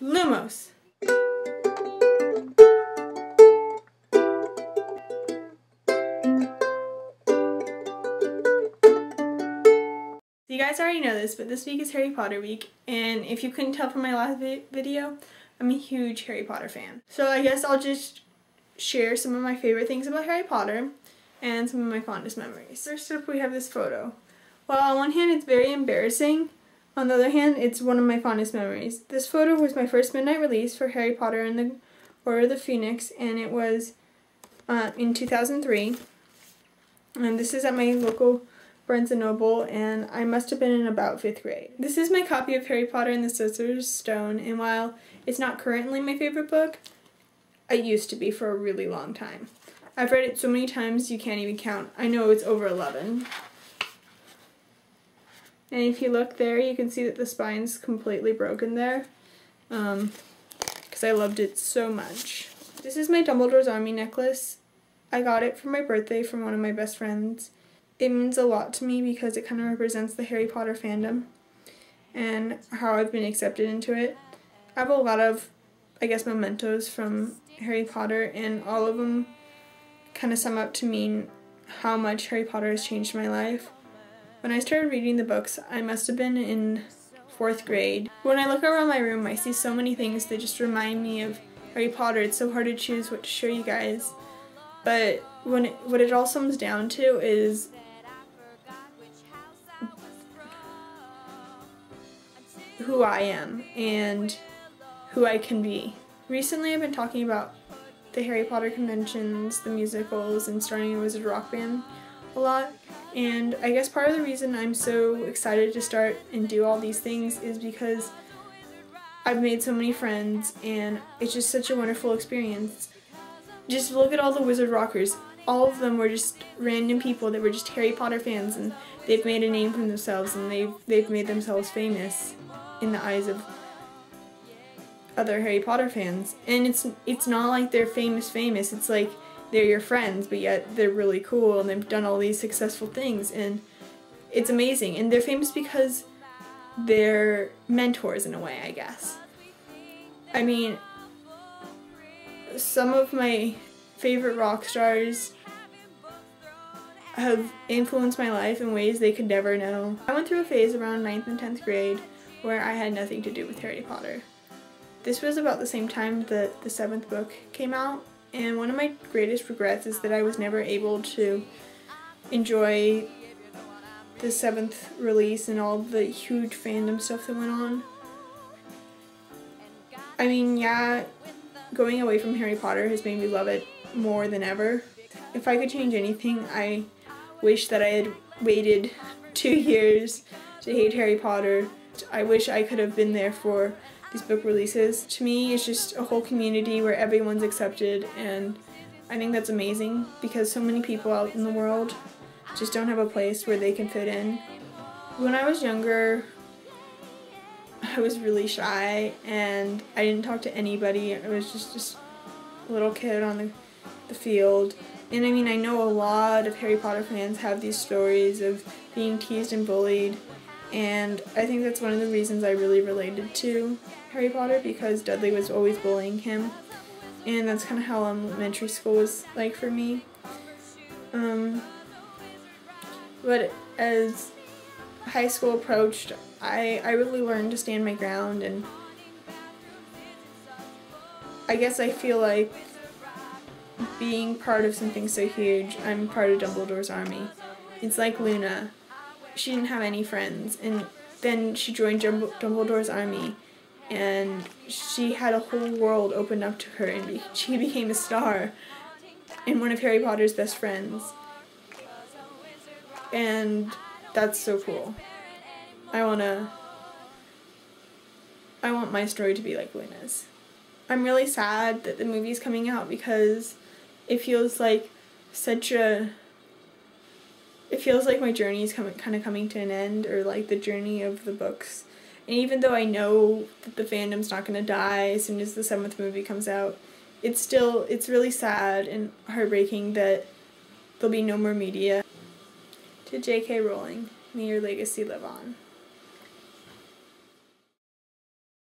Lumos. You guys already know this, but this week is Harry Potter week, and if you couldn't tell from my last video, I'm a huge Harry Potter fan. So I guess I'll just share some of my favorite things about Harry Potter and some of my fondest memories. First up, we have this photo. Well, on one hand, it's very embarrassing. On the other hand, it's one of my fondest memories. This photo was my first midnight release for Harry Potter and the Order of the Phoenix, and it was in 2003. And this is at my local Barnes & Noble, and I must have been in about 5th grade. This is my copy of Harry Potter and the Sorcerer's Stone, and while it's not currently my favorite book, it used to be for a really long time. I've read it so many times you can't even count. I know it's over 11. And if you look there, you can see that the spine's completely broken there, because I loved it so much. This is my Dumbledore's Army necklace. I got it for my birthday from one of my best friends. It means a lot to me because it kind of represents the Harry Potter fandom and how I've been accepted into it. I have a lot of, I guess, mementos from Harry Potter, and all of them kind of sum up to mean how much Harry Potter has changed my life. When I started reading the books, I must have been in 4th grade. When I look around my room, I see so many things that just remind me of Harry Potter. It's so hard to choose what to show you guys. But what it all sums down to is who I am and who I can be. Recently I've been talking about the Harry Potter conventions, the musicals, and starting a Wizard rock band a lot. And I guess part of the reason I'm so excited to start and do all these things is because I've made so many friends, and it's just such a wonderful experience. Just look at all the Wizard rockers. All of them were just random people that were just Harry Potter fans, and they've made a name for themselves, and they've made themselves famous in the eyes of other Harry Potter fans. And it's not like they're famous, it's like they're your friends, but yet they're really cool and they've done all these successful things, and it's amazing. And they're famous because they're mentors in a way, I guess. I mean, some of my favorite rock stars have influenced my life in ways they could never know. I went through a phase around 9th and 10th grade where I had nothing to do with Harry Potter. This was about the same time that the 7th book came out, and one of my greatest regrets is that I was never able to enjoy the 7th release and all the huge fandom stuff that went on. I mean, yeah, going away from Harry Potter has made me love it more than ever. If I could change anything, I wish that I had waited 2 years to hate Harry Potter. I wish I could have been there for these book releases. To me, it's just a whole community where everyone's accepted, and I think that's amazing because so many people out in the world just don't have a place where they can fit in. When I was younger, I was really shy and I didn't talk to anybody. I was just a little kid on the field. And I mean, I know a lot of Harry Potter fans have these stories of being teased and bullied, and I think that's one of the reasons I really related to Harry Potter, because Dudley was always bullying him, and that's kind of how elementary school was like for me. But as high school approached, I really learned to stand my ground, and I guess I feel like being part of something so huge, I'm part of Dumbledore's army. It's like Luna. She didn't have any friends, and then she joined Dumbledore's army, and she had a whole world opened up to her, and she became a star and one of Harry Potter's best friends. And that's so cool. I want my story to be like Luna's. I'm really sad that the movie's coming out because it feels like my journey is kind of coming to an end, or like the journey of the books. And even though I know that the fandom's not going to die as soon as the 7th movie comes out, it's really sad and heartbreaking that there'll be no more media. To J.K. Rowling, may your legacy live on.